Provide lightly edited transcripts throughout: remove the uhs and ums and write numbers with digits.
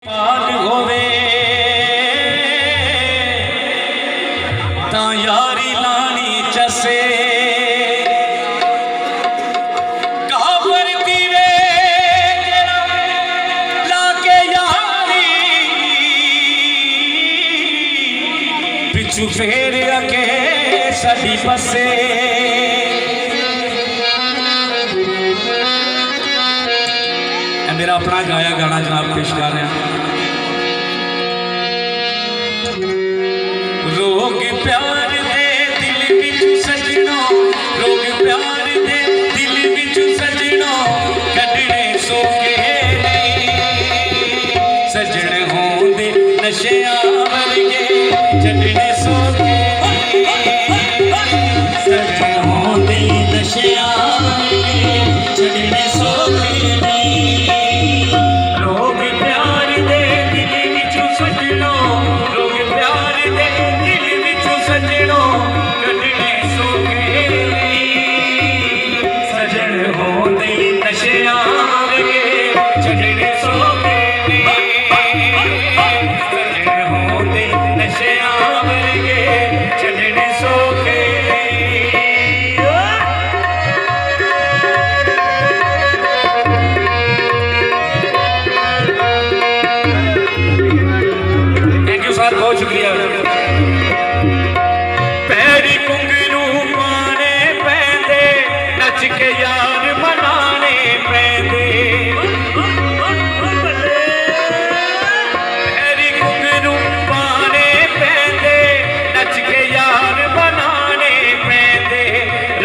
पाल होवे तां यारी लानी चसे काबर पीवे लाके यारी पिछू फेर अके सदी पसे मेरा अपना गाया गाना जनाब पेश कर रहे हैं। रोग प्यार दे दिल विचू सजनो, रोग प्यार दे दिल विचू सजनो, कढने सोके नहीं सजन होंदे नशियां वर्गे छड्डने सोके सजन होंदे नशियां वर्गे छड्डने सोके बहुत शुक्रिया। पैरी घुंघरू पाने पैंदे नच के यार मनाने पैंदे, पैरी घुंघरू पाने पैंदे नच के यार मनाने पैंदे,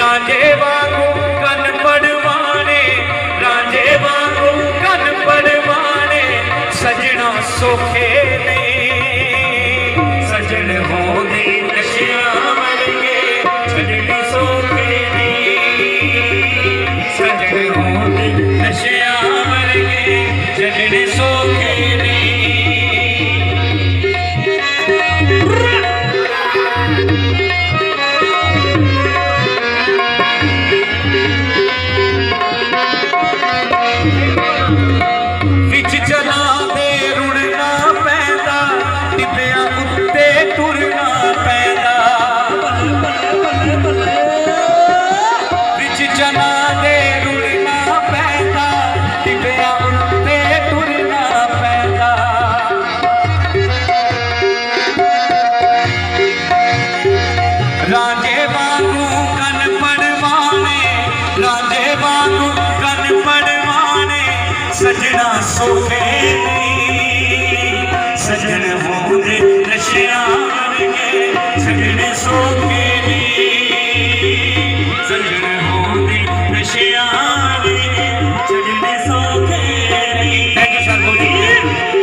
रांझे वांगू कन पड़वाने, रांझे वांगू कन पड़वाने, सजना सोखे नहीं सजन होंदे नशियां वर्गे छड्डने सोके नहीं सजन होंदे नशियां वर्गे छड्डने सोके विच चला दे रुड़ना पैंदा डिब्बियां उत्ते टुरना पैंदा, विच चला दे रुड़ना पैंदा डिब्बियां उत्ते टुरना पैंदा, रांझे वांगू कन पड़वाने, रांझे वांगू कन पड़वाने, सजना सोखे नहीं सजन होंदे नशियां वर्गे छड्डने सोके नहीं सजन होंदे नशियां